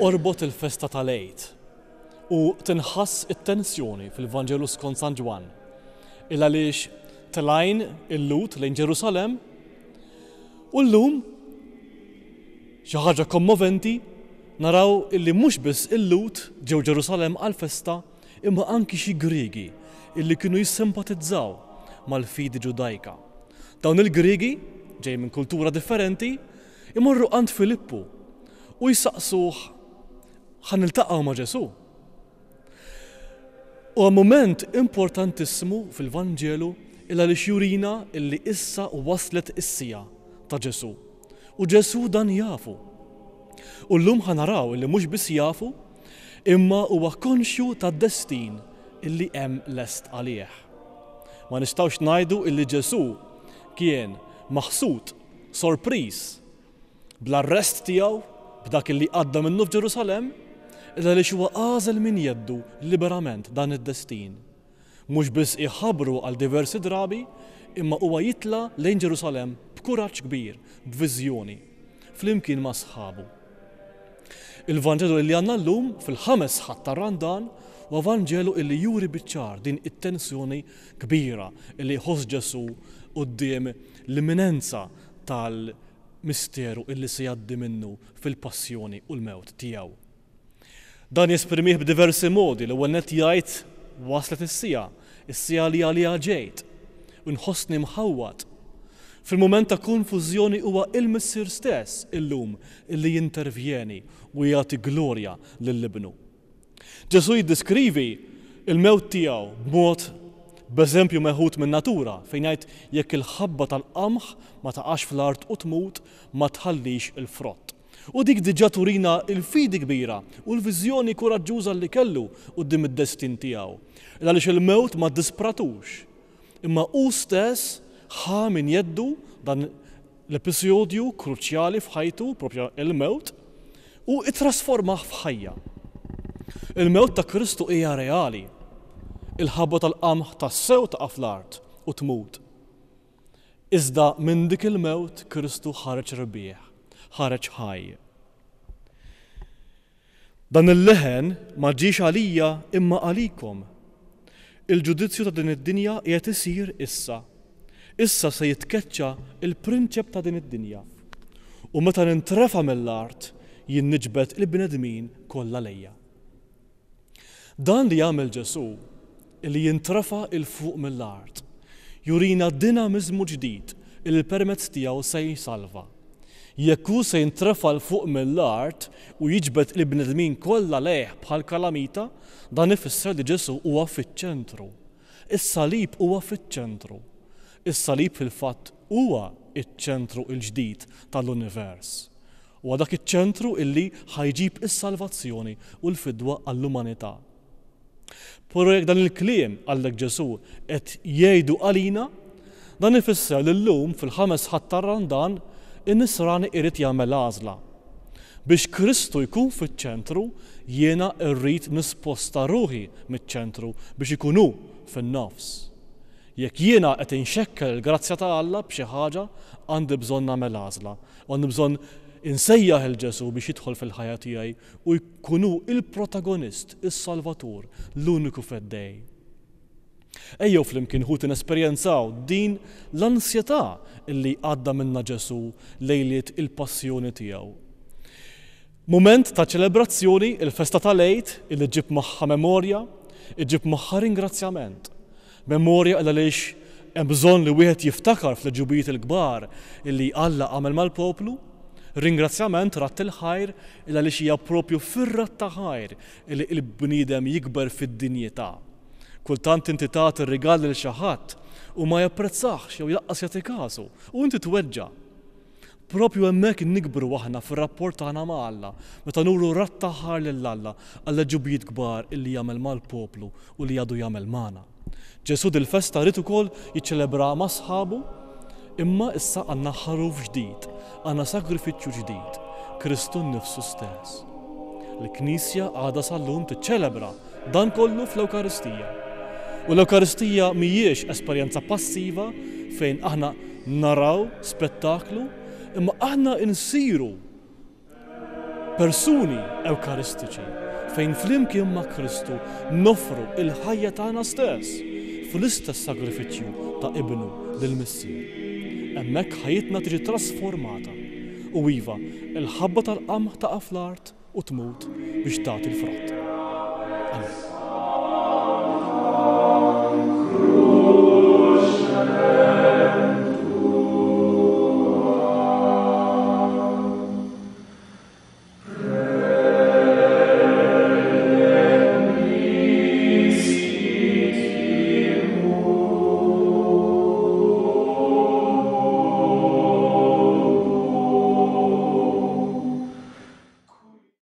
orbot il-festa tal-Eid u tinħass it-tensjoni fil-Vanġelu skont San Ġwan għaliex telajn il-lut lejn Ġerusalem u llum xi ħaġa kommoventi naraw illi mhux biss il-lut ġew Ġerusalem għall-festa imma anki xi Griegi illi kienu jissimpatizzaw mal-fidi Ġudajka. Dawn il-Griegi ġej minn kultura differenti imorru għand Filippu u jsaqsuh ħan niltaqgħu ma' Ġesu. U moment importantissimu fil-Vanġelu li jurina illi issa waslet is-sija ta' Ġesu. U Ġesu dan jafu. U llum ħanaraw illi mhux biss jafu imma huwa konxju tad-destin illi hemm lest għalih. Ma nistgħux ngħidu illi Ġesu kien maħsud, sorpriż bl-arrest tiegħu b'dak illi għadda minnu f'Ġerusalem għaliex huwa għażel min jeddu liberament dan id-destin. Mhux biss iħabbru għal diversi drabi imma huwa jitla lejn Ġerusalem b'kuraġġ kbir, b'viżjoni, flimkien ma' sħabu. Il-Vanġelu li għandna llum fil-5 ħadd tar-Randan huwa Vanġelu illi juri biċ-ċar din it-tensjoni kbira illi ħoss Ġesu quddiem l-imminenza tal-misteru illi se jgħaddi minnu fil-passjoni u l-mewt tiegħu. Dan jesprimih b'diversi modi l-ewwel nett jgħid waslet is-sija li għaliha ġejt u nħossni mħawwad. Fil-mument ta' konfużjoni huwa il-Missier stess illum illi jintervjeni u jagħti glorja lill-Ibnu. Ġesu jiddiskrivi il-mewt tiegħu b'mod b'eżempju meħud minn natura fejn jgħid jekk il-ħabba tal-qamħ ma taqax fl-art u tmut ma tħallix il-frott. U dik diġà turina il-fidi kbira u l-viżjoni kuraġġuża li kellu quddiem id-destin tiegħu. Għaliex il-mewt ma dispratux, imma hu stess ħa min jeddu dan l-episodju kruċjali f'ħajtu, propja il-mewt, u ittrasformah f'ħajja. Il-mewt ta' Kristu hija reali. Il-ħabba tal-qamħ tas-sew taqa' fl-art u tmut. Iżda minn dik il-mewt Kristu ħareġ rebieħ, ħareġ ħaj. Dan il-leħen ma ġiex għalija imma għalikom. Il-ġudizzju ta' din id-dinja qiegħed isir issa. Issa se jitkeċċa il-prinċep ta' din id-dinja. U meta nintrefa mill-art jinniġbed il-bnedmin kollha lejja. Dan li jagħmel Ġesu li jintrefa il-fuq mill-art jurina dinamiżmu ġdid il-permezz tiegħu se jsalva. Jekk hu se jintrefa l-fuq mill-art u jiġbed il-bnedmin kollha lejh bħal kalamita, dan ifisser li Ġesu huwa fiċ-ċentru. Is-salib huwa fiċ-ċentru. Is-salib fil-fatt huwa iċ-ċentru l-ġdid tal-univers. Huwa dak iċ-ċentru illi ħajġib is-salvazzjoni u l-fidwa għall-umanità. Però jekk dan il-kliem għallek Ġesu qed jgħidu għalina, dan ifisser li llum fil-5 ħadd tar-Randan in-Nisrani irid jagħmel għażla. Biex Kristu jkun fiċ-ċentru, jiena rrid nisposta ruħi miċ-ċentru biex ikun hu fin-nofs. Jekk jiena qed inxekkel il-grazzja ta' Alla b'xi ħaġa, għandi bżonn nagħmel għażla. Għandi bżonn insejjaħ il-Ġesu biex jidħol fil-ħajja tiegħi u jkunu il-protagonist, is-Salvatur, l-uniku feddej. Ejjew flimkien ħuti nesperjenzaw din l-ansjetà illi għadda minna Ġesu lejliet il-passjoni tiegħu. Mument ta' ċelebrazzjoni, il-festa tal-Eid, illi ġib magħha memorja, iġib magħha ringrazzjament. Memorja għaliex hemm bżonn li wieħed jiftakar fl-ġubijiet il-kbar illi Alla għamel mal-poplu, ringrazzjament rat il-ħajr għaliex hija proprju fir-rat ta' ħajr illi l-bniedem jikber fid-dinjità. Kultant inti tagħti ir-rigal lil xi ħadd u ma japprezzahx jew jaqqas jagħti kasu u inti tweġġa'. Propju hemmhekk nikbru aħna fir-rapport tagħna ma' Alla, meta nuru rat ta' ħajr lil Alla għal ġubijiet kbar illi jagħmel mal-poplu u li għadu jagħmel magħna. Ġesu dil-festa rrid ukoll jiċċelebra ma' sħabu, imma issa għandna ħaruf ġdid, għandna sagrifiċċju ġdid, Kristu nnifsu stess. L-Knisja għadha sal-lum tiċċelebra dan kollu fl-Ewkaristija. U l-Ewkaristija mhijiex esperjenza passiva fejn aħna naraw spettaklu, imma aħna insiru persuni ewkaristiċi fejn flimkien ma' Kristu nofru il-ħajja tagħna stess fl-istess sagrifiċċju ta' ibnu lill-Missier. Hemmhekk ħajjitna tiġi trasformata u iva il-ħabba tal-qamħ taqa' fl-art u tmut biex tagħti l-frott.